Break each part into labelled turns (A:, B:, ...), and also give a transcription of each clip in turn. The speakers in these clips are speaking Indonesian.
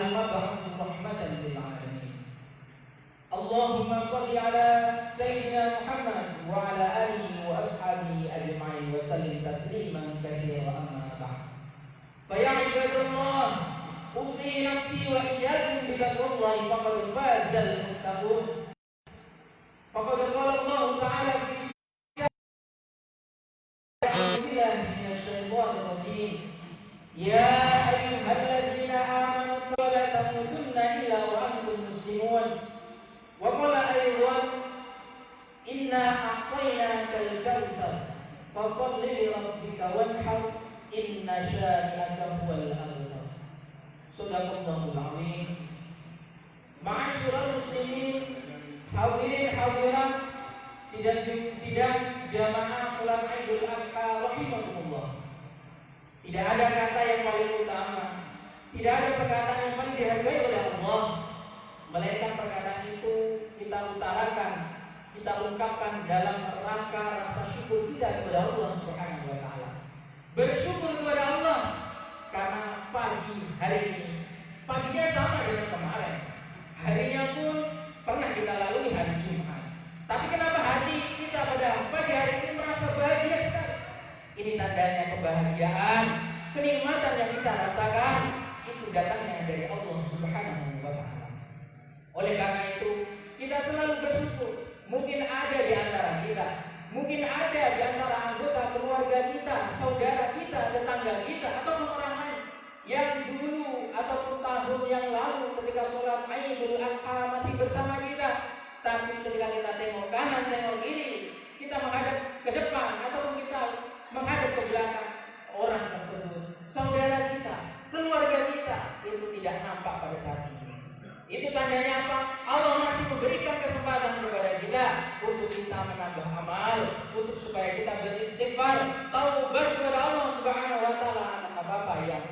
A: al-mab'uts rahmatan lil 'alamin. Allahumma shalli ala sayyidina Muhammad wa ala alihi wa ashabihi ajma'in wa sallim tasliman katsiran amma ba'd. Fa ya ibadallah, usi nafsi wa iyyakum bi taqwallahi faqad fazal muttaqun. Faqad qala Allah ta'ala fi يا أيها الذين آمنوا لا تموتن إلا وأنتم مسلمون وقال أيضا إنا أعطيناك الكوثر فصل لربك وانحر إن شانئك هو الأبتر. صدق الله العظيم. Ma'asyiral muslimin, hadirin hadirat sidang jamaah salat Idul Adha rahimakumullah. Tidak ada kata yang paling utama, tidak ada perkataan yang paling dihargai oleh Allah, melainkan perkataan itu kita utarakan, kita ungkapkan dalam rangka rasa syukur kita kepada Allah Subhanahu wa taala. Bersyukur kepada Allah karena pagi hari ini, paginya sama dengan kemarin. Harinya pun pernah kita lalui hari Jumat. Tapi kenapa hati kita pada pagi hari ini merasa bahagia sekali? Ini tandanya kebahagiaan, kenikmatan yang kita rasakan itu datangnya dari Allah Subhanahu wa taala. Oleh karena itu, kita selalu bersyukur. Mungkin ada di antara kita, mungkin ada di antara anggota keluarga kita, saudara kita, tetangga kita, ataupun orang lain yang dulu ataupun tahun yang lalu ketika sholat Idul Adha masih bersama kita, tapi ketika kita tengok kanan, tengok kiri, kita menghadap ke depan ataupun kita menghadap ke belakang, orang tersebut, saudara kita, keluarga kita, itu tidak nampak pada saat ini. Itu tandanya apa? Allah masih memberikan kesempatan kepada kita untuk kita menambah amal, untuk supaya kita beristighfar, taubat kepada Allah Subhanahu wa taala atas apa yang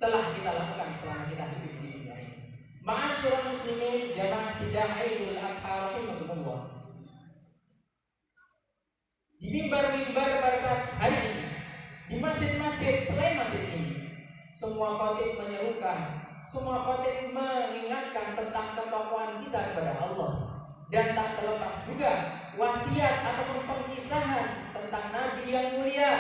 A: telah kita lakukan selama kita hidup di dunia ini. Ma'asyiral muslimin, jamaah sidang Idul Adha rahimakumullah. Di mimbar-mimbar pada saat hari ini, di masjid-masjid selain masjid ini, semua khatib menyerukan, semua khatib mengingatkan tentang ketakwaan kita kepada Allah. Dan tak terlepas juga wasiat ataupun pengkisahan tentang Nabi yang mulia,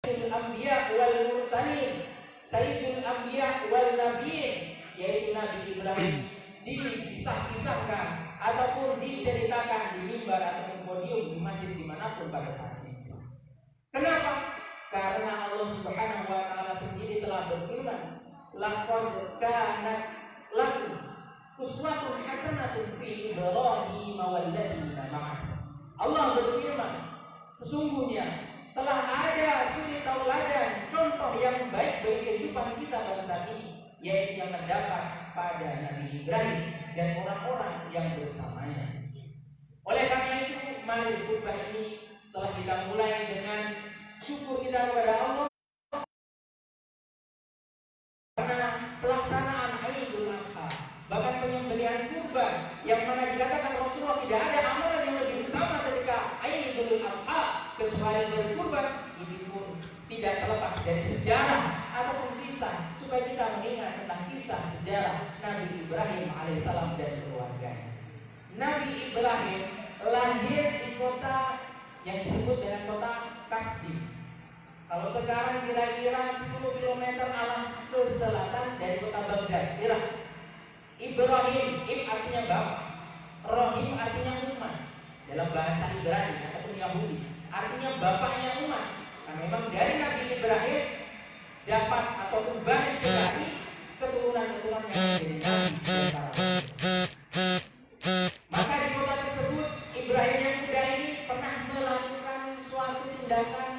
A: Sayyidul Anbiya wal Mursalin, Sayyidul Anbiya wal Nabiyin, yaitu Nabi Ibrahim, dikisah-kisahkan ataupun diceritakan di mimbar ataupun podium di masjid dimanapun pada saat itu. Kenapa? Karena Allah Subhanahu wa taala sendiri telah berfirman, laqad kanat lakum uswatun hasanatun fi Ibrahim walladzina ma'ahu. Allah berfirman, sesungguhnya telah ada suri tauladan, contoh yang baik bagi kehidupan kita pada saat ini, yaitu yang terdapat pada Nabi Ibrahim dan orang-orang yang bersamanya. Oleh karena itu, mari khutbah ini setelah kita mulai dengan syukur kita kepada Allah karena pelaksanaan Idul Adha, bahkan penyembelihan kurban, yang mana dikatakan Rasulullah tidak ada amalan yang lebih utama ketika Idul Adha kecuali berkurban. Ini pun tidak terlepas dari sejarah ataupun kisah, supaya kita mengingat tentang kisah sejarah Nabi Ibrahim alaihissalam dan keluarganya. Nabi Ibrahim lahir di kota yang disebut dengan kota Kasdim. Kalau sekarang kira-kira 10 km arah ke selatan dari kota Baghdad, Irak. Ibrahim, artinya bapak, Rohim artinya umat dalam bahasa Ibrani ataupun Yahudi, artinya bapaknya umat. Nah, memang dari Nabi Ibrahim dapat ataupun banyak sekali keturunan-keturunan yang menjadi nabi. Maka di kota tersebut Ibrahim yang muda ini pernah melakukan suatu tindakan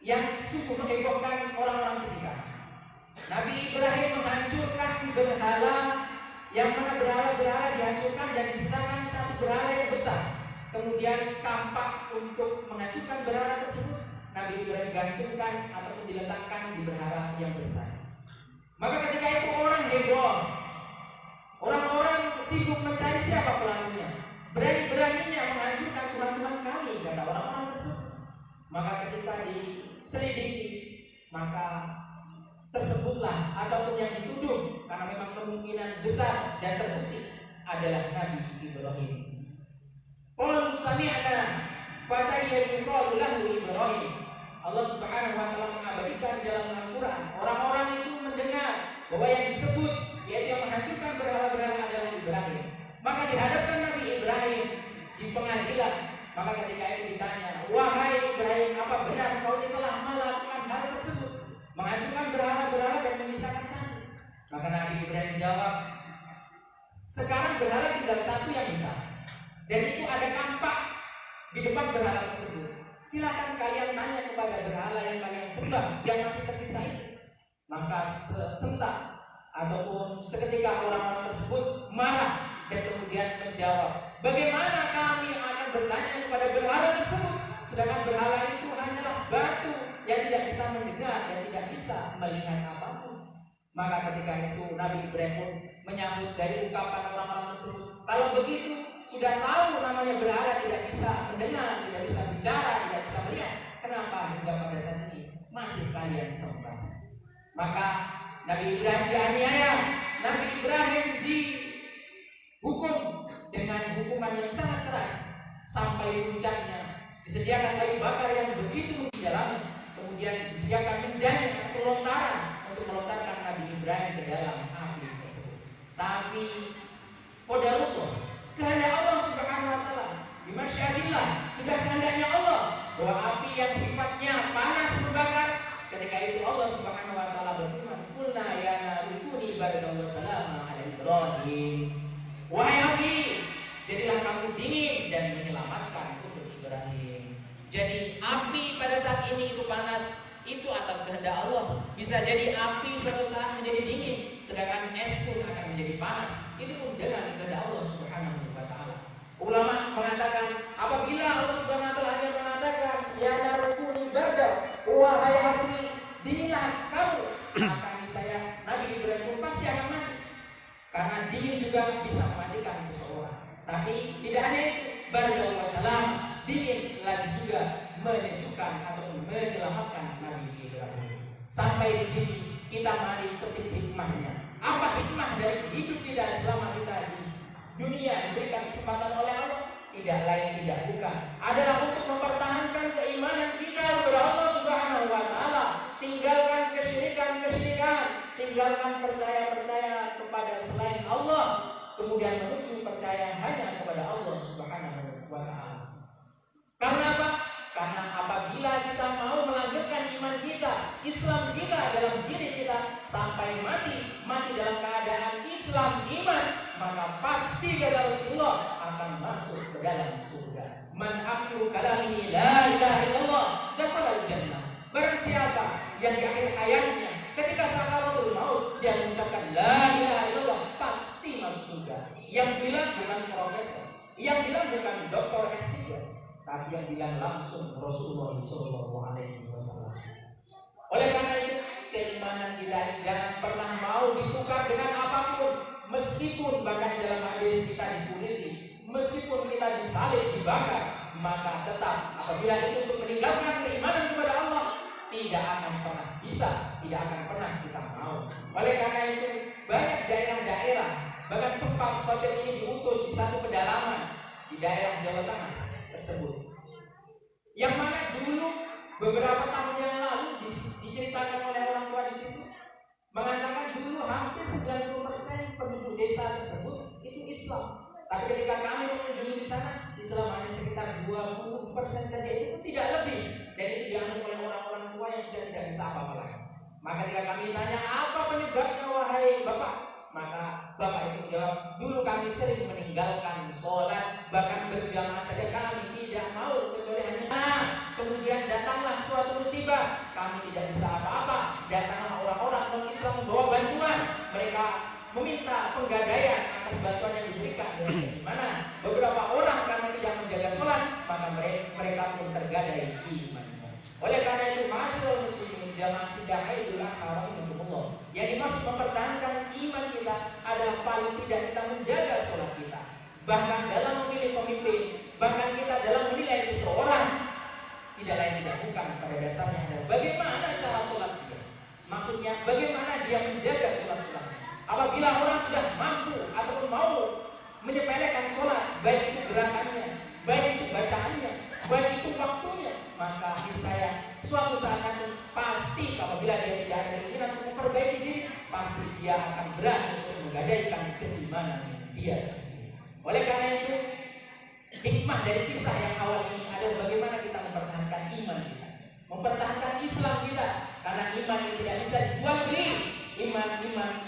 A: yang sungguh menghebohkan orang-orang sekitar. Nabi Ibrahim menghancurkan berhala, yang mana berhala-berhala dihancurkan dan disisakan satu berhala yang besar. Kemudian tampak untuk menghancurkan berhala tersebut, Nabi Ibrahim gantungkan ataupun diletakkan di berhala yang besar. Maka ketika itu orang heboh, orang-orang sibuk mencari siapa pelakunya. Berani-beraninya menghancurkan Tuhan-Tuhan kami, kata orang-orang tersebut. Maka ketika diselidiki, maka tersebutlah ataupun yang dituduh, karena memang kemungkinan besar dan terbukti adalah Nabi Ibrahim. Qalu sami'na fatayya yuqalu lahu Ibrahim. Allah Subhanahu wa taala mengabadikan di dalam Al-Qur'an, orang-orang itu mendengar bahwa yang disebut yaitu yang menghancurkan berhala-berhala adalah Ibrahim. Maka dihadapkan Nabi Ibrahim di pengadilan. Maka ketika itu ditanya, wahai Ibrahim, apa benar kau telah melakukan hal tersebut, menghancurkan berhala-berhala dan menyisakan satu? Maka Nabi Ibrahim jawab, sekarang berhala tinggal satu yang besar, dan itu ada kampak di depan berhala tersebut. Silakan kalian tanya kepada berhala yang kalian sembah yang masih tersisa itu. Maka sentak ataupun seketika orang-orang tersebut marah dan kemudian menjawab, bagaimana kami akan bertanya kepada berhala tersebut, sedangkan berhala itu hanyalah batu yang tidak bisa mendengar dan tidak bisa melihat apapun. Maka ketika itu Nabi Ibrahim pun menyambut dari ucapan orang-orang tersebut, kalau begitu sudah tahu namanya berhala tidak bisa mendengar, tidak bisa bicara, tidak bisa melihat, kenapa hingga pada saat ini masih kalian sembah? Maka Nabi Ibrahim dianiaya, Nabi Ibrahim dihukum dengan hukuman yang sangat keras sampai puncaknya disediakan kayu bakar yang begitu di dalamnya, kemudian disediakan menjadi atau lontaran untuk melontarkan Nabi Ibrahim ke dalam api tersebut. Tapi qadarullah, kehendak Allah Subhanahu wa taala, bimasyiatillah, sudah kehendaknya Allah bahwa api yang sifatnya panas membakar. Ketika itu Allah Subhanahu wa taala berfirman, "Qulna ya naru kuni bardan wa salama ala Ibrahim." Wahai api, jadilah kamu dingin dan menyelamatkan untuk Ibrahim. Jadi api pada saat ini itu panas, itu atas kehendak Allah. Bisa jadi api suatu saat menjadi dingin, sedangkan es pun akan menjadi panas. Itu pun dengan kehendak Allah Subhanahu wa taala. Ulama mengatakan, apabila Allah Subhanahu wa taala hanya mengatakan ya narukuni barda, wahai api dinginlah kamu, maka niscaya Nabi Ibrahim pun pasti akan mati. Karena dingin juga bisa mematikan seseorang. Tapi tidak hanya itu, barda wa salam, dingin lagi juga menyejukkan atau menyelamatkan Nabi Ibrahim. Sampai di sini kita mari petik hikmahnya. Apa hikmah dari hidup kita selama kita di dunia diberikan kesempatan oleh Allah? Tidak lain tidak bukan adalah untuk mempertahankan keimanan kita kepada Allah Subhanahu wa taala, tinggalkan kesyirikan, tinggalkan percaya kepada selain Allah, kemudian menuju percaya hanya kepada Allah Subhanahu wa taala. Karena apa? Karena apabila kita mau melanjutkan iman kita, Islam kita dalam diri kita sampai mati dalam keadaan Islam iman, maka pasti kata Rasulullah akan masuk ke dalam surga. Man akhiru kalami la ilaha illallah dakhala jannah. Barang siapa yang di akhir hayatnya ketika sakaratul maut dia mengucapkan la ilaha illallah, pasti masuk surga. Yang bilang bukan profesor, yang bilang bukan doktor S3, tapi yang bilang langsung Rasulullah SAW. Oleh karena itu, keimanan kita jangan pernah mau ditukar dengan apapun, meskipun bahkan dalam hadis kita dikuliti, meskipun kita disalib, dibakar, maka tetap apabila itu untuk meninggalkan keimanan kepada Allah, tidak akan pernah bisa, tidak akan pernah kita mau. Oleh karena itu, banyak daerah-daerah, bahkan sempat khotib ini diutus di satu pedalaman di daerah Jawa Tengah tersebut, yang mana dulu beberapa tahun yang lalu diceritakan oleh orang tua di situ, mengatakan dulu hampir 90% penduduk desa tersebut itu Islam. Tapi ketika kami mengunjungi di sana, Islam hanya sekitar 20% saja, itu pun tidak lebih. Dan itu dianggap oleh orang-orang tua yang sudah tidak bisa apa-apa lagi. Maka ketika kami tanya, apa penyebabnya wahai Bapak? Maka Bapak itu menjawab, dulu kami sering meninggalkan sholat, bahkan berjamaah saja kami tidak mau, kecuali hanya kemudian datanglah suatu musibah, kami tidak bisa apa-apa, datanglah orang-orang non-Islam membawa bantuan, mereka meminta penggadaian atas bantuan yang diberikan. Di mana beberapa orang karena tidak menjaga sholat, maka mereka pun tergadai imannya. Oleh karena itu, masyaallah muslimin jamaah sidang Idul Adha rahimahumullah, yang dimaksud mempertahankan iman kita adalah paling tidak kita menjaga sholat kita. Bahkan dalam memilih pemimpin, bahkan kita dalam menilai seseorang, tidak lain tidak bukan pada dasarnya adalah bagaimana cara sholat dia. Maksudnya bagaimana dia menjaga sholat-sholatnya. Apabila orang sudah mampu ataupun mau menyepelekan sholat, baik itu gerakannya, baik itu bacaannya, baik itu waktunya, maka niscaya suatu saat nanti pasti apabila dia tidak ada keinginan untuk memperbaiki diri, pasti dia akan berani untuk menggadaikan keimanan dia sendiri. Oleh karena itu, hikmah dari kisah yang awal ini adalah bagaimana kita mempertahankan iman kita, mempertahankan Islam kita, karena iman yang tidak bisa dijual beli. Iman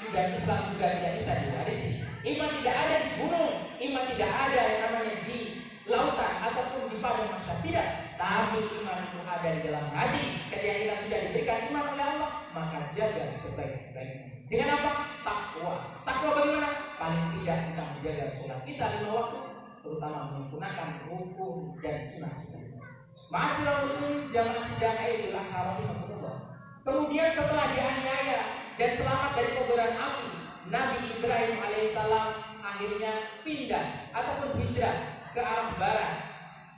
A: dan Islam juga tidak bisa diwarisi. Iman tidak ada di gunung, iman tidak ada yang namanya di lautan ataupun di padang mahsyar, tidak. Tapi iman itu ada di dalam hati. Ketika kita sudah diberikan iman oleh Allah, maka jaga sebaik-baiknya. Dengan apa? Takwa. Takwa bagaimana? Paling tidak kita menjaga sholat kita 5 waktu, terutama menggunakan rukun dan sunnah-sunnah. Ma'asyiral muslimin jamaah sidang Idul Adha rahimahullah. Kemudian setelah dianiaya dan selamat dari kobaran api, Nabi Ibrahim alaihissalam akhirnya pindah ataupun hijrah ke arah barat,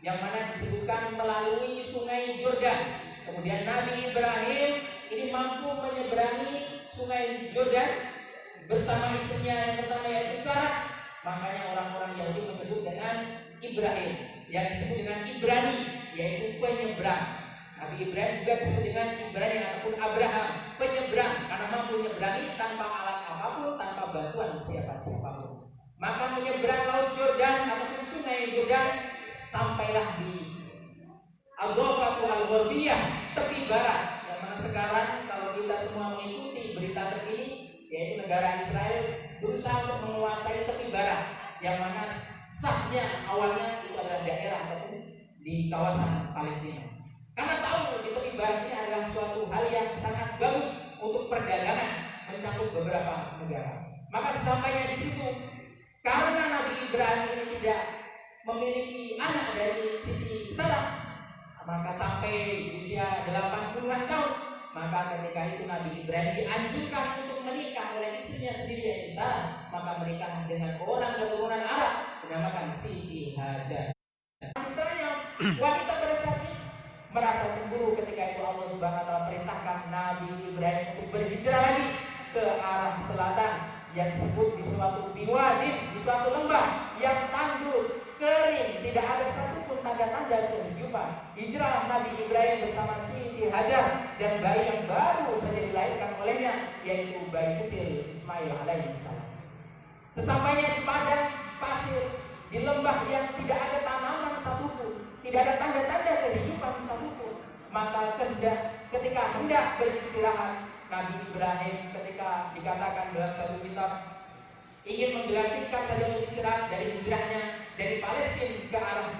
A: yang mana disebutkan melalui sungai Yordan. Kemudian Nabi Ibrahim ini mampu menyeberangi sungai Yordan bersama istrinya yang pertama yaitu Sarah. Makanya orang-orang Yahudi menyebut dengan Ibrahim, yang disebut dengan Ibrani, yaitu penyeberang. Nabi Ibrahim juga disebut dengan Ibrani ataupun Abraham, penyeberang, karena mampu menyeberangi tanpa alat apapun, tanpa bantuan siapa-siapapun. Maka menyeberang laut Yordan ataupun sungai Yordan, sampailah di Al-Ghawfatul Al-Gharbiyah, tepi barat, yang mana sekarang kalau kita semua mengikuti berita terkini, yaitu negara Israel berusaha untuk menguasai tepi barat, yang mana sahnya awalnya itu adalah daerah ataupun di kawasan Palestina. Karena tahu di tepi barat ini adalah suatu hal yang sangat bagus untuk perdagangan, mencakup beberapa negara. Maka sesampainya di situ, karena Nabi Ibrahim ini tidak memiliki anak dari Siti Sarah, maka sampai usia 80-an tahun, maka ketika itu Nabi Ibrahim dianjurkan untuk menikah oleh istrinya sendiri yaitu Sarah. Maka menikah dengan orang keturunan Arab dinamakan Siti Hajar. Wanita pada saat ini merasa cemburu ketika itu Allah Subhanahu wa taala perintahkan Nabi Ibrahim untuk berhijrah lagi ke arah selatan, yang disebut di suatu biwadin, di suatu lembah yang tandus, kering, tidak ada satupun tanda-tanda kehidupan. Hijrah Nabi Ibrahim bersama Siti Hajar dan bayi yang baru saja dilahirkan olehnya, yaitu bayi kecil Ismail alaihissalam. Sesampainya di padang pasir, di lembah yang tidak ada tanaman satupun, tidak ada tanda-tanda kehidupan satupun, maka ketika hendak beristirahat, Nabi Ibrahim ketika dikatakan dalam satu kitab ingin menggelarkan saja untuk istirahat dari hijrahnya dari Palestina ke arah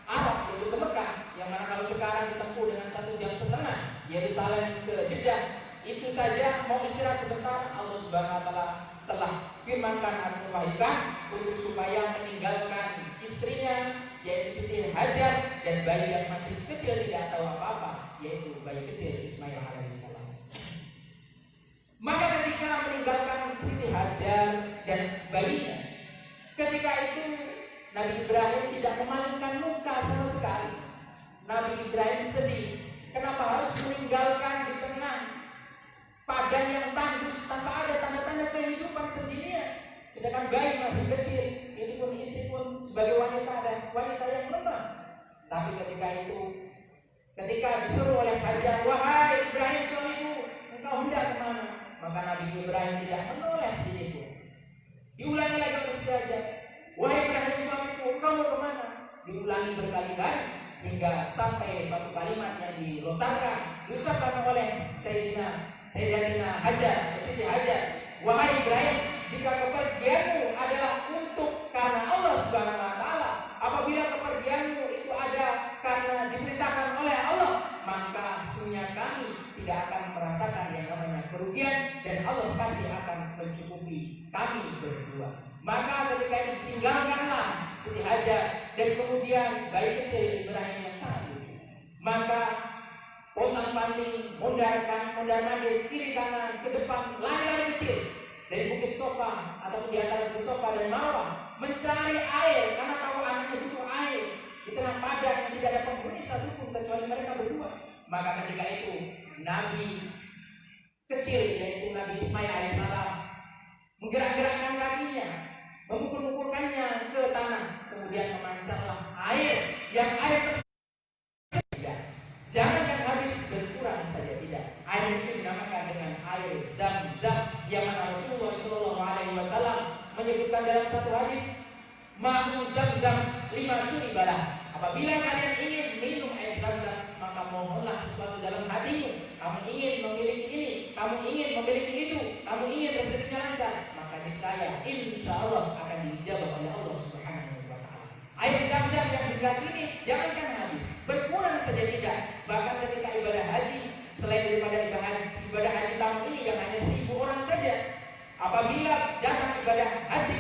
A: Arab, yaitu ke Mekah, yang mana kalau sekarang ditempuh dengan 1,5 jam, Yerusalem ke Jeddah, itu saja mau istirahat sebentar, Allah Subhanahu wa taala telah firmankan atau wahyukan untuk supaya meninggalkan istrinya yaitu Siti Hajar dan bayi yang masih kecil tidak tahu apa-apa, yaitu bayi kecil Ismail alaihissalam. Maka ketika meninggalkan Siti Hajar dan bayinya, ketika itu Nabi Ibrahim tidak memalingkan muka sama sekali. Nabi Ibrahim sedih. Kenapa harus meninggalkan di tengah padang yang tandus tanpa ada tanda-tanda kehidupan sendirian? Sedangkan bayi masih kecil, itu pun istri pun sebagai wanita yang lemah. Tapi ketika disuruh oleh Hajar, wahai Ibrahim suamiku, engkau hendak kemana? Maka Nabi Ibrahim tidak menoleh sedikitpun. Diulangi lagi oleh Hajar, wahai Ibrahim suamiku, engkau mau kemana? Diulangi berkali-kali hingga sampai suatu kalimat yang dilontarkan, diucapkan oleh Sayyidatina Hajar, Siti Hajar, wahai Ibrahim, jika kepergianmu adalah untuk karena Allah Subhanahu wa taala, apabila kepergianmu itu ada karena diperintahkan oleh Allah, maka sesungguhnya kami tidak akan merasakan yang namanya kerugian dan Allah pasti akan mencukupi kami berdua. Maka ketika itu ditinggalkanlah Siti Hajar dan kemudian bayi kecil Ibrahim yang sangat lucu. Maka pontang-panting, mondar-mandir, kiri kanan, ke depan, lari-lari kecil dari Bukit Sofa ataupun di antara Bukit Sofa dan Marwah mencari air karena tahu anaknya butuh air di tengah padang yang tidak ada penghuni satupun kecuali mereka berdua. Maka ketika itu Nabi kecil yaitu Nabi Ismail alaihissalam menggerak-gerakkan kakinya, memukul-mukulkannya ke tanah, kemudian memancarlah air yang air tersebut jangan habis, berkurang saja tidak. Air itu dinamakan dengan air Zam-Zam yang mana Rasulullah SAW menyebutkan dalam satu hadis, ma'u Zam-Zam 5 syuribalah. Apabila kalian ingin minum air Zam-Zam, maka mohonlah sesuatu dalam hatimu. Kamu ingin memiliki ini, kamu ingin memiliki itu, kamu ingin rezekinya lancar, maka niscaya insya Allah akan dijawab oleh Allah Subhanahu wa Ta'ala. Air Zam-Zam yang diganti ini jangankan habis, berkurang saja tidak. Bahkan ketika ibadah haji, selain daripada ibadah haji tahun ini yang hanya 1.000 orang saja, apabila datang ibadah haji,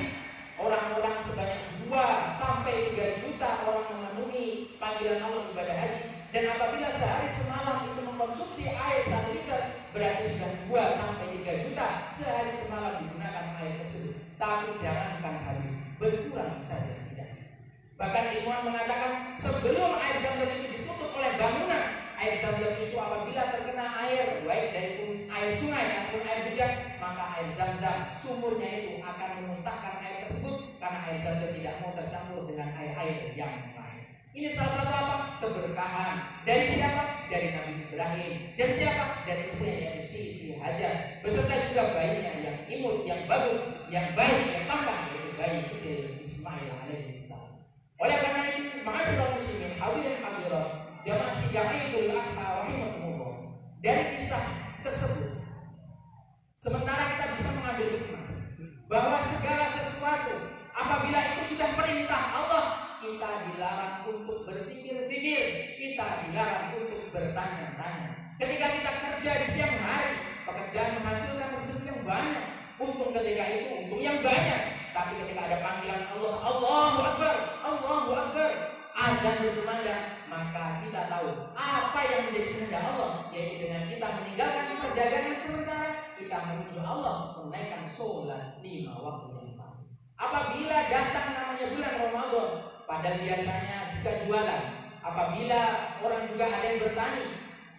A: orang-orang sebanyak 2 sampai 3 juta orang memenuhi panggilan Allah ibadah haji. Dan apabila sehari semalam itu mengkonsumsi air 1 liter, berarti sudah 2 sampai 3 juta sehari semalam digunakan air tersebut. Tapi jangankan habis, berkurang saja tidak. Bahkan ilmuwan mengatakan sebelum air Zam-Zam itu ditutup oleh bangunan, air Zam-Zam itu apabila terkena air, baik dari air sungai ataupun air hujan, maka air Zam-Zam sumurnya itu akan memuntahkan air tersebut karena air Zam-Zam tidak mau tercampur dengan air-air yang lain. Ini salah satu apa? Keberkahan. Dari siapa? Dari Nabi Ibrahim. Dan siapa? Dari istrinya yaitu Siti Hajar, beserta juga bayinya yang imut, yang bagus, yang baik, yang tampan, yaitu bayi kecil Ismail alaihissalam. Oleh karena itu, ma'asyiral muslimin hadirin hadirat, jamaah sidang Idul Adha rahimakumullah, dari kisah tersebut sementara kita bisa mengambil hikmah bahwa segala sesuatu apabila itu sudah perintah Allah, kita dilarang untuk berpikir-pikir, kita dilarang untuk bertanya-tanya. Ketika kita kerja di siang hari, pekerjaan menghasilkan rezeki yang banyak, untung ketika itu untung yang banyak. Tapi ketika ada panggilan Allah, Allahu Akbar, Allahu Akbar, azan berkumandang, maka kita tahu apa yang menjadi kehendak Allah, yaitu dengan kita meninggalkan perdagangan sementara, kita menuju Allah menaikkan sholat 5 waktu yang pagi. Apabila datang namanya bulan Ramadan, padahal biasanya jika jualan, apabila orang juga ada yang bertani,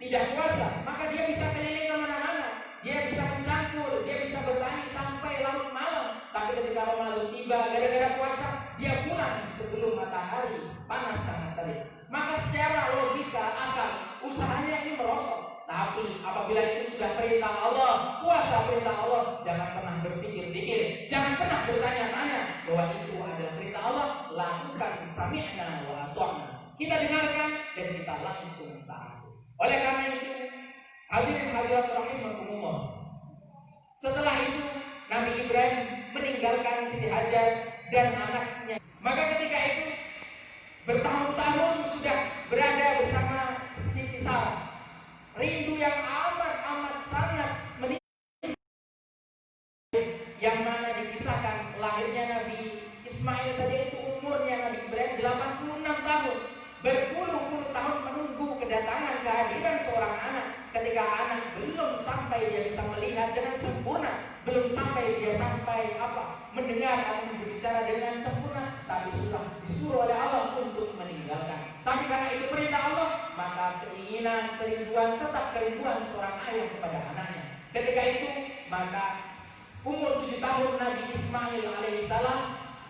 A: tidak puasa, maka dia bisa keliling kemana-mana, dia bisa mencampur, dia bisa bertani sampai larut malam. Tapi ketika Ramadan tiba, gara-gara puasa, dia pulang sebelum matahari panas sangat terik. Maka secara logika akal, usahanya ini merosot. Tapi apabila itu sudah perintah Allah, puasa perintah Allah, jangan pernah berpikir-pikir, jangan pernah bertanya-tanya bahwa itu adalah perintah Allah. Lakukan sami'na wa ata'na, kita dengarkan dan kita langsung taat. Oleh karena itu, hadirin hadirat rahimakumullah, setelah itu Nabi Ibrahim meninggalkan Siti Hajar dan anaknya. Maka ketika itu bertahun-tahun sudah berada bersama Siti Sarah. Rindu yang amat sangat meninggi, yang mana dikisahkan lahirnya Nabi Ismail saja itu umurnya Nabi Ibrahim 86 tahun. Berpuluh-puluh tahun menunggu kedatangan kehadiran seorang anak. Ketika anak belum sampai dia bisa melihat dengan sempurna, belum sampai dia mendengar atau berbicara dengan sempurna, tapi sudah disuruh oleh Allah untuk meninggalkan. Tapi karena itu perintah Allah, maka keinginan, kerinduan, tetap kerinduan seorang ayah kepada anaknya. Ketika itu, maka umur 7 tahun Nabi Ismail alaihissalam,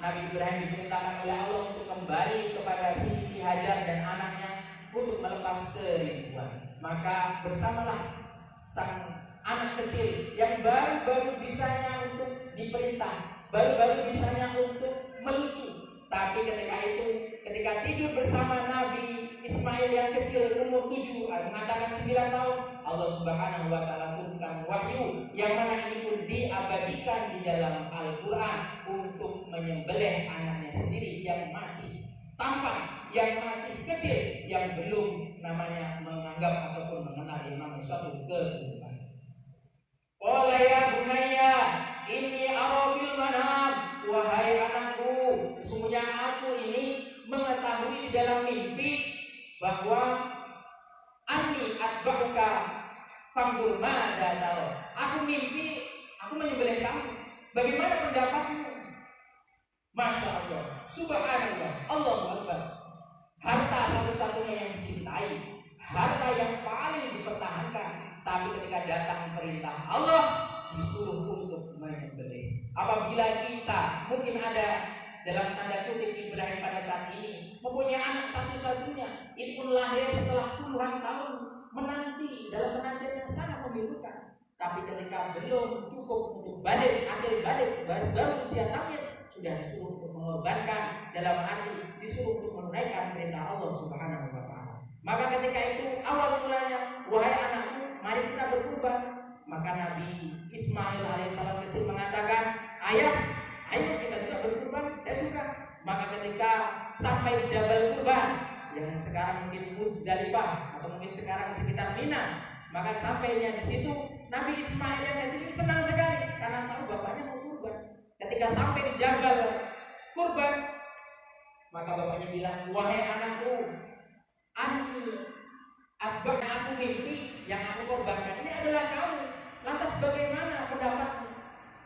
A: Nabi Ibrahim diperintahkan oleh Allah untuk kembali kepada Siti Hajar dan anaknya untuk melepas kerinduan. Maka bersamalah sang anak kecil yang baru-baru bisanya untuk diperintah, baru-baru bisanya untuk melucu. Tapi ketika tidur bersama Nabi Ismail yang kecil umur 7, mengatakan 9 tahun, Allah Subhanahu wa Ta'ala turunkan wahyu yang mana ini pun diabadikan di dalam Al-Quran untuk menyembelih anaknya sendiri yang masih tampan, yang masih kecil, yang belum namanya menganggap ataupun mengenal yang namanya suatu kehidupan. Qala ya bunayya inni ara fil manam, wahai anakku, sesungguhnya aku ini mengetahui di dalam mimpi bahwa anni atba'uka fanzur madza tara. Aku mimpi aku menyembelih kamu. Bagaimana pendapatmu? Masya Allah, subhanallah, Allahu Akbar. Harta satu-satunya yang dicintai, harta yang paling dipertahankan, tapi ketika datang perintah Allah disuruh untuk menyembelih. Apabila kita mungkin ada dalam tanda kutip Ibrahim pada saat ini mempunyai anak satu-satunya, itu pun lahir setelah puluhan tahun menanti dalam penantian yang sangat memilukan. Tapi ketika belum cukup untuk balik, akhir balik baru usia tamyiz, sudah disuruh untuk mengorbankan, dalam arti disuruh untuk menunaikan perintah Allah Subhanahu wa Ta'ala. Maka ketika itu awal mulanya, wahai anakku, mari kita berkurban. Maka Nabi Ismail alaihissalam kecil mengatakan, ayah, ayo kita juga berkurban, saya suka. Maka ketika sampai di Jabal Kurban yang sekarang mungkin Muzdalifah atau mungkin sekarang di sekitar Mina, maka sampainya di situ Nabi Ismail yang kecil ini senang sekali karena tahu bapaknya mau kurban. Ketika sampai di Jabal Kurban, maka bapaknya bilang, wahai anakku, aku mimpi yang aku korbankan ini adalah kamu. Lantas bagaimana pendapatmu?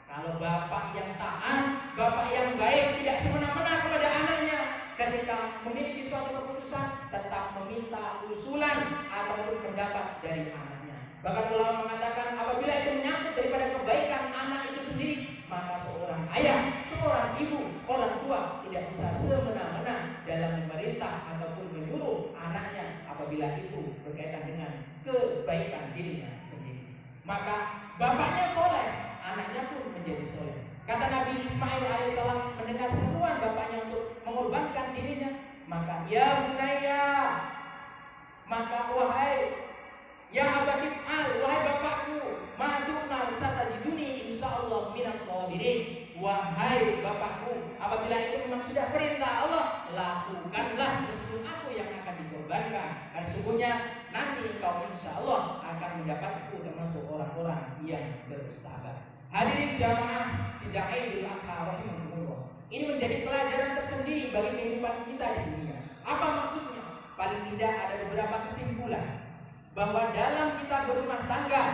A: Kalau bapak yang taat, bapak yang baik, tidak semena-mena kepada anaknya, ketika memiliki suatu keputusan tetap meminta usulan ataupun pendapat dari anaknya. Bahkan ulama mengatakan apabila itu menyangkut daripada kebaikan anak itu sendiri, maka seorang ayah, seorang ibu, orang tua tidak bisa semena-mena dalam memerintah ataupun menyuruh anaknya apabila itu berkaitan dengan kebaikan dirinya sendiri. Maka bapaknya soleh, anaknya pun menjadi soleh. Kata Nabi Ismail alaihissalam mendengar seruan bapaknya untuk mengorbankan dirinya, maka ya bunaya, maka wahai ya abatif al, wahai bapakku, madukna satajiduni insyaallah minas sabirin. Wahai bapakku, apabila itu memang sudah perintah Allah, lakukanlah meskipun aku yang akan dikorbankan. Dan sesungguhnya nanti engkau insyaallah akan mendapatku termasuk orang-orang yang bersabar. Hadirin jamaah sidang Idul Adha rahimahumullah. Ini menjadi pelajaran tersendiri bagi kehidupan kita di dunia. Apa maksudnya? Paling tidak ada beberapa kesimpulan bahwa dalam kita berumah tangga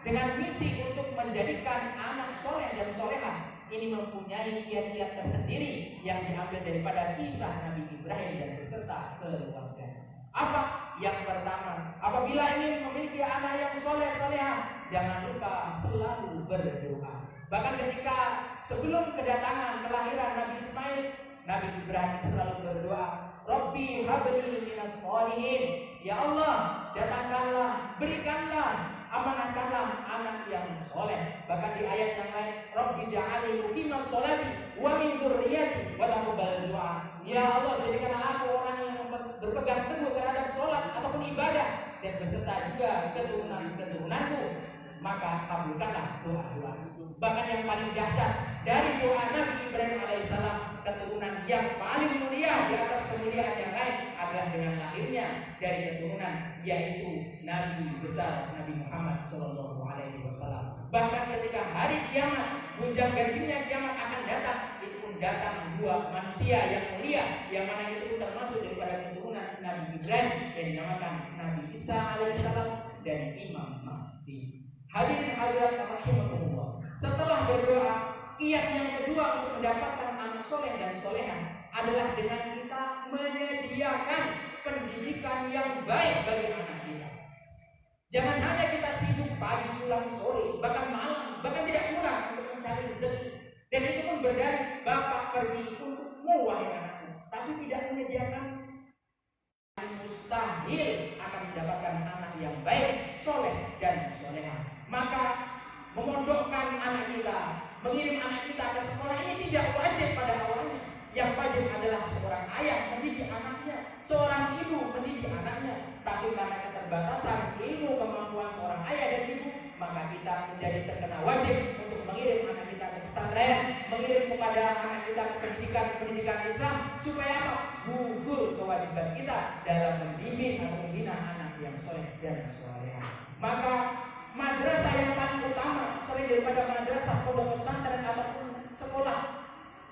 A: dengan misi untuk menjadikan anak soleh dan solehah, ini mempunyai kiat-kiat tersendiri yang diambil daripada kisah Nabi Ibrahim dan beserta keluarga. Apa? Yang pertama, apabila ingin memiliki anak yang soleh solehah, jangan lupa selalu berdoa. Bahkan ketika sebelum kedatangan kelahiran Nabi Ismail, Nabi Ibrahim selalu berdoa, Rabbi habli minas sholihin. Ya Allah, datangkanlah, berikanlah, amanahkanlah anak yang soleh. Bahkan di ayat yang lain, Rabbi ja'alni muqimas sholati wa min dzurriyyati wa taqabbal du'a. Ya Allah, jadikanlah aku orang yang berpegang teguh terhadap sholat ataupun ibadah dan beserta juga keturunan-keturunanku, maka kabulkanlah doa-doa itu. Bahkan yang paling dahsyat dari doa Nabi Ibrahim alaihissalam, keturunan yang paling mulia di atas kemuliaan yang lain adalah dengan lahirnya dari keturunan yaitu Nabi besar Nabi Muhammad Shallallahu Alaihi Wasallam. Bahkan ketika hari kiamat, gunjang ganjingnya kiamat akan datang, itu pun datang dua manusia yang mulia, yang mana itu pun termasuk daripada keturunan Nabi Ibrahim yang dinamakan Nabi Isa alaihissalam dan Imam Mahdi. Hadirin hadirat rahimahumullah. Setelah berdoa, kiat yang kedua untuk mendapatkan anak soleh dan solehah adalah dengan kita menyediakan pendidikan yang baik bagi anak kita. Jangan hanya kita sibuk pagi pulang sore, bahkan malam, bahkan tidak pulang untuk mencari rezeki. Dan itu pun berdalih bapak pergi untukmu wahai anakku, tapi tidak menyediakan, mustahil akan mendapatkan anak yang baik, soleh dan solehah. Maka memondokkan anak kita, mengirim anak kita ke sekolah ini tidak wajib pada awalnya. Yang wajib adalah seorang ayah mendidik anaknya, seorang ibu mendidik anaknya. Tapi karena keterbatasan ilmu kemampuan seorang ayah dan ibu, maka kita menjadi terkena wajib untuk mengirim anak kita ke pesantren, mengirim kepada anak kita ke pendidikan Islam, supaya apa? Gugur kewajiban kita dalam membimbing atau membina anak yang soleh dan solehah. Maka madrasah yang paling utama selain daripada madrasah pondok pesantren ataupun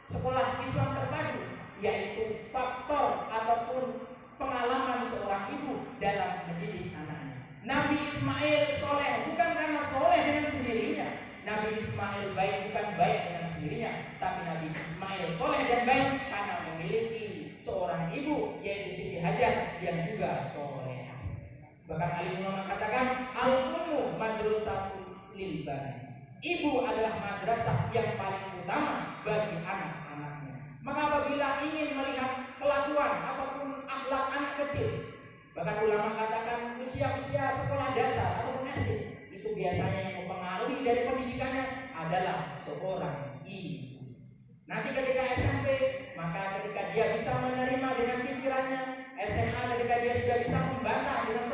A: sekolah Islam terpadu, yaitu faktor ataupun pengalaman seorang ibu dalam mendidik anaknya. Nabi Ismail soleh bukan karena soleh dengan sendirinya. Nabi Ismail baik bukan baik dengan sendirinya, tapi Nabi Ismail soleh dan baik karena memiliki seorang ibu yaitu Siti Hajar yang juga soleh. Bahkan Ali Imam mengatakan al-ummu Ibu adalah madrasah yang paling utama bagi anak-anaknya. Maka apabila ingin melihat kelakuan ataupun akhlak anak kecil, bahkan ulama katakan usia-usia sekolah dasar ataupun SD, itu biasanya yang mempengaruhi dari pendidikannya adalah seorang ibu. Nanti ketika SMP, maka ketika dia bisa menerima dengan pikirannya, SMA ketika dia sudah bisa membantah dengan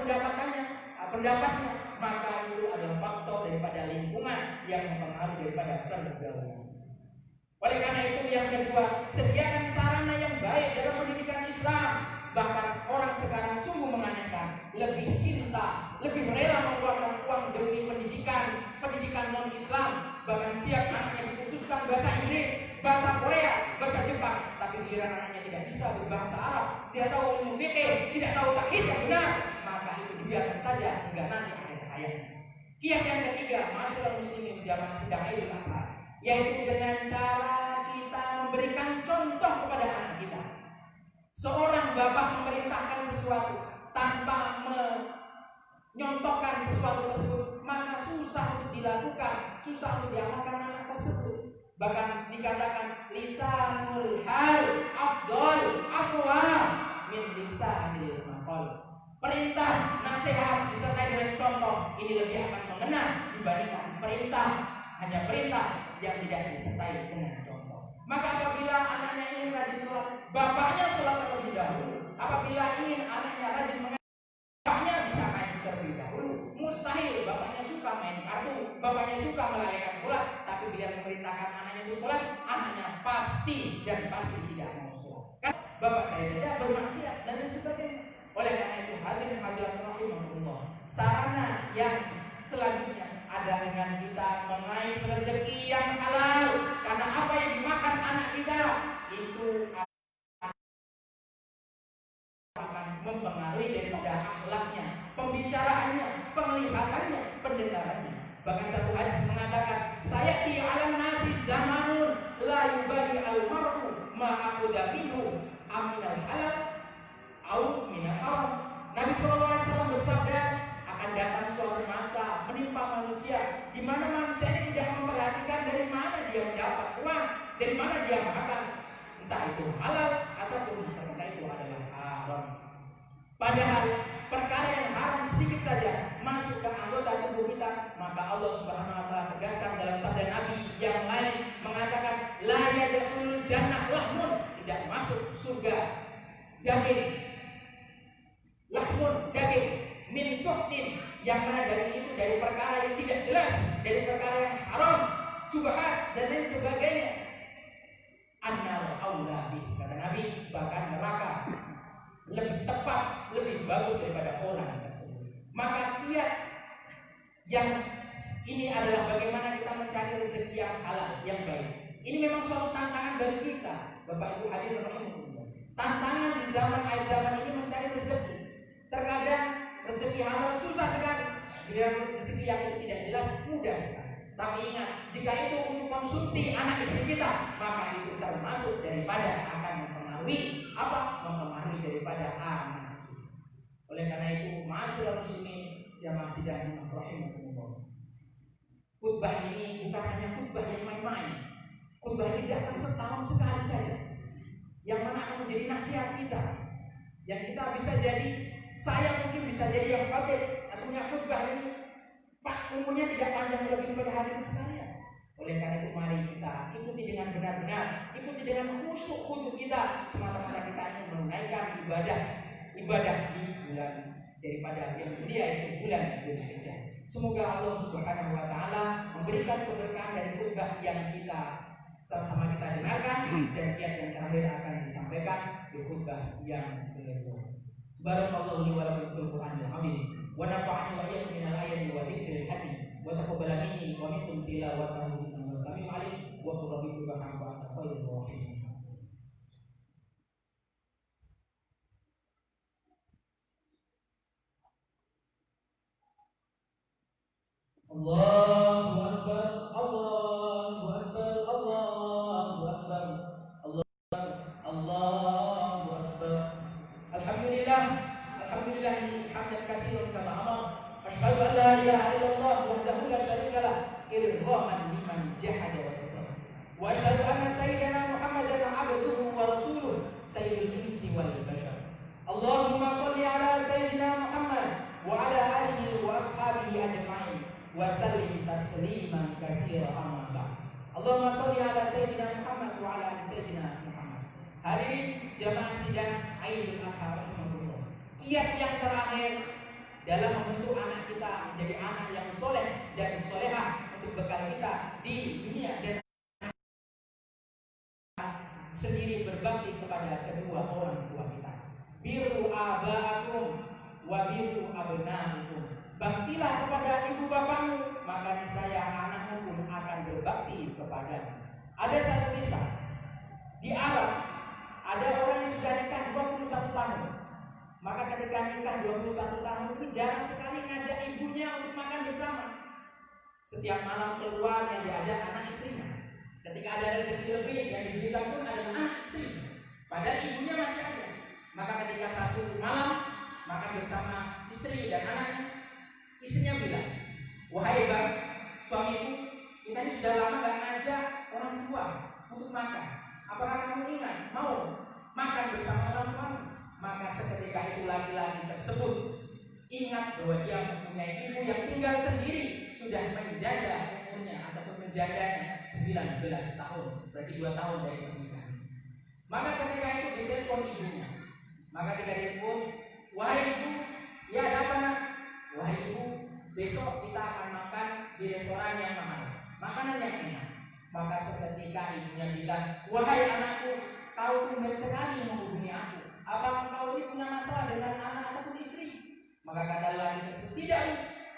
A: pendapatnya, maka itu adalah faktor daripada lingkungan yang mempengaruhi daripada pergaulan. Oleh karena itu yang kedua, sediakan sarana yang baik dalam pendidikan Islam. Bahkan orang sekarang sungguh menganehkan, lebih cinta, lebih rela mengeluarkan uang demi pendidikan non-Islam. Bahkan siap anaknya dikhususkan bahasa Inggris, bahasa Korea, bahasa Jepang, tapi giliran anaknya tidak bisa berbahasa Arab, tidak tahu ilmu fikih, tidak tahu tauhid yang benar, maka itu dibiarkan saja hingga nanti akhir hayat. Kiat yang ketiga, masyarakat muslimin jamaah sidang Idul Adha, yaitu dengan cara kita memberikan contoh kepada anak kita. Seorang bapak memerintahkan sesuatu tanpa menyontohkan sesuatu tersebut, maka susah untuk dilakukan, susah untuk diamalkan anak tersebut. Bahkan dikatakan lisanul hal afdal aqwa min lisanil maqal. Perintah, nasihat disertai dengan contoh ini lebih akan mengena dibandingkan perintah hanya perintah yang tidak disertai dengan contoh. Maka apabila anaknya ingin rajin sholat, bapaknya sholat terlebih dahulu. Apabila ingin anaknya rajin mengaji, bapaknya bisa ngaji terlebih dahulu. Mustahil bapaknya suka main kartu, bapaknya suka melalaikan sholat, tapi bila memerintahkan anaknya untuk sholat, anaknya pasti dan pasti tidak mau sholat. Kan bapak saya saja bermaksiat dan sebagainya. Oleh karena itu hadirin hadirat rahimahullah, sarana yang selanjutnya ada dengan kita mengais rezeki yang halal, karena apa yang dimakan anak kita itu akan mempengaruhi daripada akhlaknya, pembicaraannya, penglihatannya, pendengarannya. Bahkan satu hadis mengatakan, sayati 'alan nasi zamanun la yubali al-mar'u ma akhudha minhu aminal halal au minal haram. Nabi SAW bersabda, akan datang suatu masa menimpa manusia di mana manusia ini tidak memperhatikan dari mana dia mendapat uang, dari mana dia makan, entah itu halal ataupun ternyata itu adalah haram. Padahal perkara yang haram sedikit saja masuk ke anggota tubuh kita, maka Allah Subhanahu wa taala tegaskan dalam sabda Nabi yang lain mengatakan la yadkhulul jannah lahmun, tidak masuk surga daging, lahmun daging, min suhtin, yang mana dari itu dari perkara yang tidak jelas, dari perkara yang haram, subhat dan lain sebagainya. Annal aula bih, kata Nabi, bahkan neraka lebih tepat, lebih bagus daripada orang tersebut. Maka kiat yang ini adalah bagaimana kita mencari rezeki yang halal, yang baik. Ini memang suatu tantangan bagi kita, Bapak Ibu hadirin rahimahullah. Tantangan di akhir zaman ini mencari rezeki. Terkadang rezeki halal susah sekali, bila rezeki yang itu tidak jelas mudah sekali. Tapi ingat, jika itu untuk konsumsi anak istri kita, maka itu termasuk daripada akan mempengaruhi mempengaruhi daripada anak kita. Oleh karena itu, masyaallah muslimin jamaah sidang rahimahumullah. Khutbah ini bukan hanya khutbah yang main-main. Khutbah ini datang setahun sekali saja, yang mana akan menjadi nasihat kita, yang kita bisa jadi, saya mungkin bisa jadi yang khotib atau punya khutbah ini, Pak, umurnya tidak panjang lebih daripada hadirin sekalian. Oleh karena itu mari kita ikuti dengan benar-benar, ikuti dengan khusyuk kita, semata-mata kita ingin menunaikan ibadah di bulan daripada yang mulia, itu bulan Dzulhijjah. Semoga Allah Subhanahu wa taala memberikan keberkahan dari khutbah yang kita sama-sama kita dengarkan, dan kiat yang terakhir akan disampaikan di khutbah yang kedua. Barakallahu li wa lakum fil Qur'anil azim wa nafa'ani wa iyyakum minal ayati wa dzikril hakim wa taqabbala minni wa minkum tilawatahu innahu samii'un 'aliim wa qul rabbi subhanahu wa ta'ala khairur rahim. Allahu akbar, Allahu akbar, Allahu akbar, Allahu akbar. Alhamdulillah, alhamdulillah hamdan katsiran kama amar. Asyhadu an la ilaha illallah wahdahu la syarika lah. irghaman liman jahada wa kafara. Wa asyhadu anna sayyidana Muhammadan abduhu wa rasuluh sayyidul insi wal bashar. Allahumma shalli ala sayyidina Muhammad wa ala alihi wa ashabihi ajma'in wa sallim tasliman katsiran amma ba'd. Allahumma shalli ala sayyidina Muhammad wa ala ali sayyidina Muhammad. Hadirin jamaah sidang Aidul Adha rahimahullah. Kiat yang terakhir dalam membentuk anak kita menjadi anak yang soleh dan solehah untuk bekal kita di dunia dan sendiri berbakti kepada kedua orang tua kita. Birru aba'akum wa birru abna'akum. Baktilah kepada ibu bapakmu, maka niscaya anakmu pun akan berbakti kepadamu. Ada satu kisah di Arab, ada orang yang sudah nikah 21 tahun. Maka ketika nikah 21 tahun ini jarang sekali ngajak ibunya untuk makan bersama. Setiap malam keluar yang diajak anak istrinya. Ketika ada rezeki lebih yang diberikan pun adalah anak istri. Padahal ibunya masih ada. Maka ketika satu malam makan bersama istri dan anaknya, istrinya bilang, "Wahai bang, suamiku, kita ini sudah lama gak ngajak orang tua untuk makan. Apakah kamu ingat mau makan bersama orang tuamu?" Maka seketika itu laki-laki tersebut ingat bahwa dia mempunyai ibu yang tinggal sendiri, sudah menjanda umurnya ataupun menjandanya 19 tahun, berarti 2 tahun dari pernikahan. Maka ketika itu ditelepon ibunya. Maka ketika ditelepon, "Wahai ibu, ya ada apa nak?" "Wahai ibu, besok kita akan makan di restoran yang mahal, makanan yang enak." Maka seketika ibunya bilang, "Wahai anakku, kau tumben sekali menghubungi aku. Apakah kau ini punya masalah dengan anak ataupun istri?" Maka kata lelaki tersebut, "Tidak, Bu.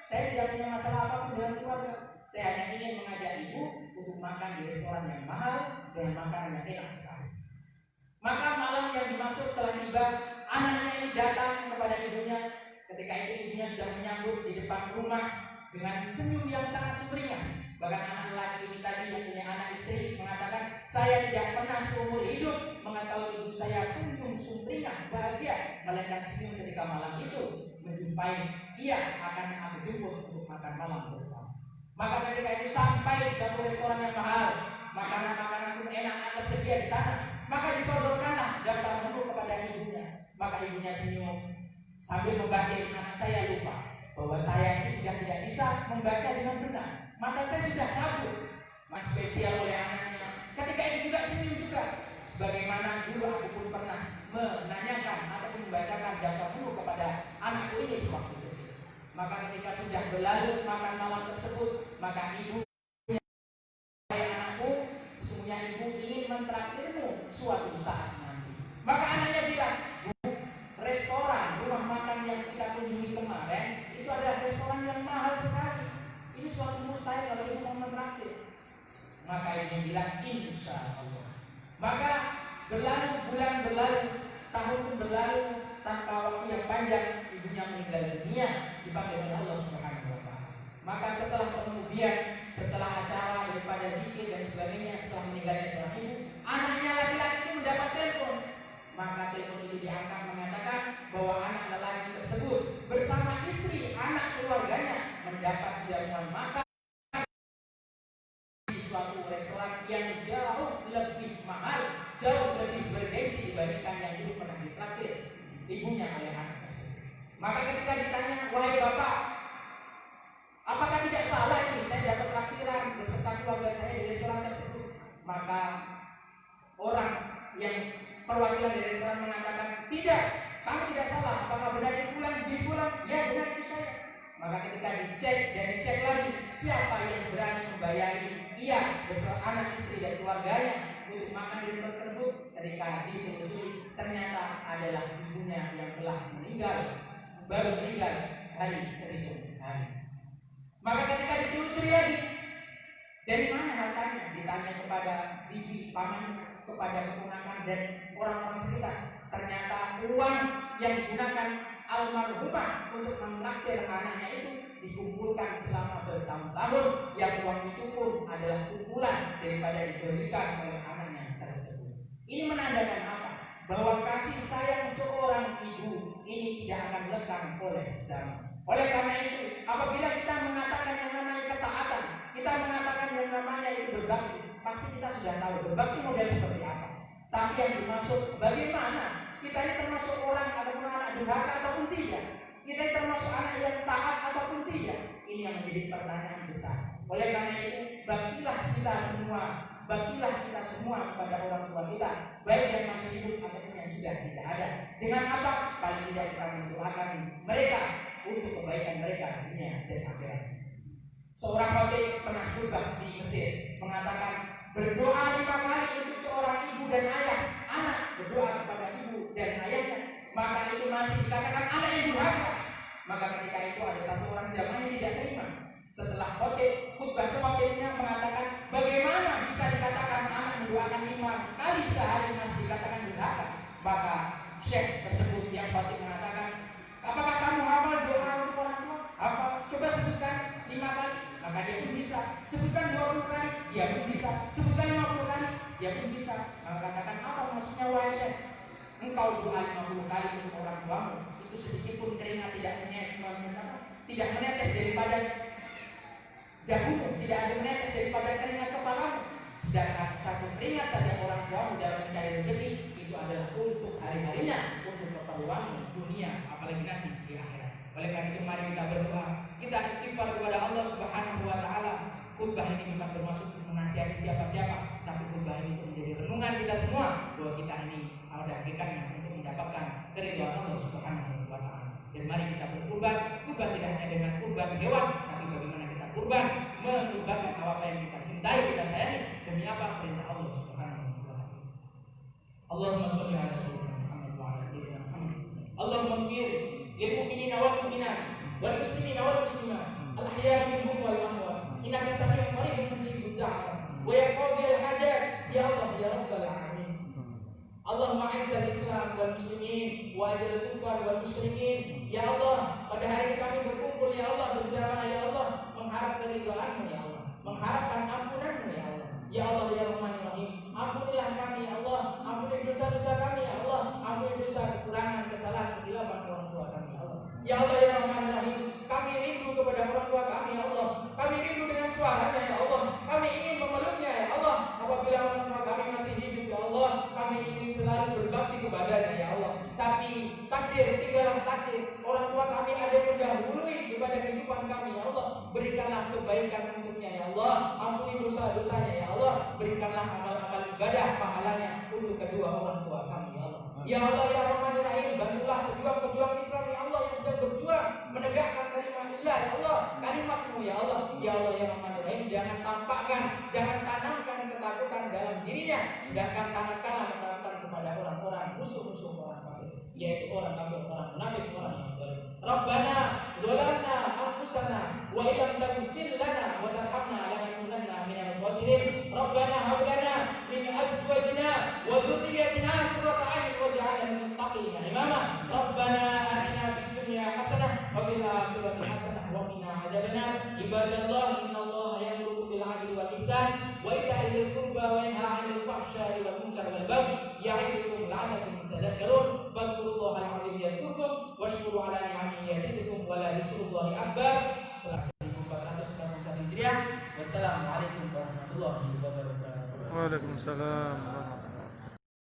A: Saya tidak punya masalah apapun dengan keluarga. Saya hanya ingin mengajak ibu untuk makan di restoran yang mahal dengan makanan yang enak sekali." Maka malam yang dimaksud telah tiba. Anaknya ini datang kepada ibunya. Ketika itu ibunya sudah menyambut di depan rumah dengan senyum yang sangat sumringah. Bahkan anak lelaki ini tadi yang punya anak istri mengatakan, "Saya tidak pernah seumur hidup mengetahui ibu saya senyum sumringah bahagia, melainkan senyum ketika malam itu menjumpai ia akan aku jemput untuk makan malam bersama." Maka ketika itu sampai di satu restoran yang mahal, makanan-makanan pun enak tersedia di sana. Maka disodorkanlah daftar menu kepada ibunya. Maka ibunya senyum sambil membaca. "Anak saya lupa bahwa saya ini sudah tidak bisa membaca dengan benar. Mata saya sudah kabur." Mas spesial oleh anaknya. Ketika itu juga senyum juga. Sebagaimana dulu aku pun pernah menanyakan ataupun membacakan daftar menu kepada anakku ini sewaktu kecil. Maka ketika sudah berlalu makan malam tersebut, maka ibu, "Hai anakku, sesungguhnya ibu ingin mentraktirmu suatu saat nanti." Maka anaknya bilang, "Bu, restoran rumah makan yang kita kunjungi kemarin itu adalah restoran yang mahal sekali. Ini suatu mustahil kalau ibu mau mentraktir." Maka ibunya bilang, "Insya Allah." Maka berlalu bulan berlalu, tahun pun berlalu, tanpa waktu yang panjang ibunya meninggal dunia dipanggil oleh Allah Subhanahu wa taala. Maka setelah kemudian, setelah acara daripada zikir dan sebagainya, setelah meninggalnya seorang ibu, anaknya laki-laki itu mendapat telepon. Maka telepon itu diangkat mengatakan bahwa anak lelaki tersebut bersama istri, anak keluarganya mendapat jamuan makan di suatu restoran yang jauh lebih mahal, jauh lebih bergengsi dibandingkan yang dulu pernah ditraktir ibunya oleh anak tersebut. Maka ketika ditanya, "Wahai bapak, apakah tidak salah ini saya dapat traktiran beserta keluarga saya di restoran tersebut?" Maka orang yang perwakilan dari restoran mengatakan, "Tidak, kamu tidak salah. Apakah benar itu Fulan bin Fulan?" "Ya, benar itu saya." Maka ketika dicek lagi, siapa yang berani membayari ia beserta anak istri dan keluarganya untuk makan di restoran tersebut, ketika ditelusuri ternyata adalah ibunya yang telah meninggal, baru meninggal hari kehidupan hari. Maka ketika ditelusuri lagi, dari mana hartanya? Ditanya kepada bibi, paman, kepada keponakan dan orang-orang sekitar. Ternyata uang yang digunakan almarhumah untuk mentraktir anaknya itu dikumpulkan selama bertahun-tahun, yang uang itu pun adalah kumpulan daripada diberikan oleh anaknya tersebut. Ini menandakan apa? Bahwa kasih sayang seorang ibu ini tidak akan lekang oleh zaman. Oleh karena itu, apabila kita mengatakan yang namanya ketaatan, kita mengatakan berbakti, pasti kita sudah tahu berbakti model seperti apa. Tapi yang dimaksud bagaimana kita ini termasuk orang ataupun anak durhaka ataupun tidak? Kita ini termasuk anak yang taat ataupun tidak? Ini yang menjadi pertanyaan besar. Oleh karena itu, baktilah kita semua kepada orang tua kita, baik yang masih hidup ataupun yang sudah tidak ada. Dengan apa? Paling tidak kita mendoakan mereka untuk kebaikan mereka dunia dan akhirat. Seorang khatib pernah khutbah di Mesir mengatakan, berdoa 5 kali untuk seorang ibu dan ayah. Anak berdoa kepada ibu dan ayahnya, maka itu masih dikatakan anak yang durhaka. Maka ketika itu ada satu orang jamaah yang tidak terima. Setelah khutbah khotibnya mengatakan, bagaimana bisa dikatakan anak mendoakan 5 kali sehari masih dikatakan durhaka? Maka syekh tersebut yang khotib mengatakan, apakah kamu hafal doa untuk orang tua? Hafal, coba sebutkan 5 kali. Maka dia pun bisa. Sebutkan 20 kali, dia pun bisa. Sebutkan 50 kali, dia pun bisa. Maka katakan, apa maksudnya wahai syekh? Engkau doa 50 kali untuk orang tuamu, itu sedikit pun keringat tidak menetes daripada dagumu, tidak ada menetes daripada keringat kepalamu. Sedangkan satu keringat saja orang tuamu dalam mencari rezeki itu adalah untuk hari-harinya, untuk keperluanmu dunia, apalagi nanti di akhirat. Oleh karena itu mari kita berdoa, kita istighfar kepada Allah Subhanahu wa taala. Khutbah ini bukan bermaksud menasihati siapa-siapa, tapi khutbah ini untuk menjadi renungan kita semua bahwa kita ini ada hakikatnya untuk mendapatkan keridhaan Allah Subhanahu wa taala. Dan mari kita berkurban. Kurban tidak hanya dengan kurban hewan, tapi bagaimana kita kurban mengorbankan apa yang kita cintai, kita sayangi demi apa? Perintah Allah Subhanahu wa taala. Allahumma shalli ala sayyidina Muhammad wa ala sayyidina Muhammad. Allahumma ighfir lil mu'minina wal mu'minat wal muslimina wal muslimat al ahya'i minhum wal amwat innaka sami'un qaribun mujibud da'wat wa ya qadhiyal hajat ya Allah ya rabbal alamin. Allahumma aizzal Islam wal muslimin wa adil kufar wal musyrikin. Ya Allah, pada hari ini kami berkumpul ya Allah, berjamaah ya Allah, mengharap keridhaan-Mu ya Allah, mengharapkan ampunan-Mu ya Allah. Ya Allah ya Rahmanir Rahim, ampunilah kami ya Allah, ampuni dosa-dosa kami ya Allah, ampuni dosa kekurangan, kesalahan, kehilapan orang tua kami ya Allah. Ya Allah ya Rahmanir Rahim, kami rindu kepada orang tua kami ya Allah, kami rindu dengan suaranya ya Allah, kami ingin memeluknya ya Allah. Apabila orang tua kami masih hidup ya Allah, kami ingin selalu berbakti kepadanya ya Allah. Tapi takdir, tinggallah takdir, orang tua kami ada yang mendahului kepada kehidupan kami ya Allah. Berikanlah kebaikan untuknya ya Allah, ampuni dosa-dosanya ya Allah, berikanlah amal-amal ibadah pahalanya untuk kedua orang tua kami ya Allah. Ya Allah ya Rahmanir Rahim, bantulah pejuang-pejuang Islam ya Allah yang sedang berjuang menegakkan kalimat Allah ya Allah, kalimat-Mu ya Allah. Ya Allah ya Rahmanir Rahim, jangan tampakkan, jangan tanamkan ketakutan dalam dirinya, sedangkan tanamkanlah ketakutan kepada orang-orang musuh-musuh orang kafir, yaitu orang kafir, orang munafik, orang yang zalim. Rabbana dzalamna anfusana wa illam taghfir lana wa tarhamna lanakunanna minal khasirin. Rabbana hab lana min azwajina wa dhurriyyatina qurrata a'yun waj'alna lil muttaqina imama. Rabbana atina fid dunya hasanah wa fil akhirati hasanah wa qina adzabannar. Ibadallah innallaha ya'muru bil 'adli wal ihsan wa ita'i dzil qurba wa yanha 'anil fahsya'i wal munkar wal baghi ya'idukum la'allakum tadhakkarun. Fadhkurullaha al-'azim yadhkurkum washkuru 'ala ni'amihi yazidukum wa la dzikrullahi akbar. 1441 Hijriah. Wassalamualaikum warahmatullahi wabarakatuh.
B: Waalaikumsalam.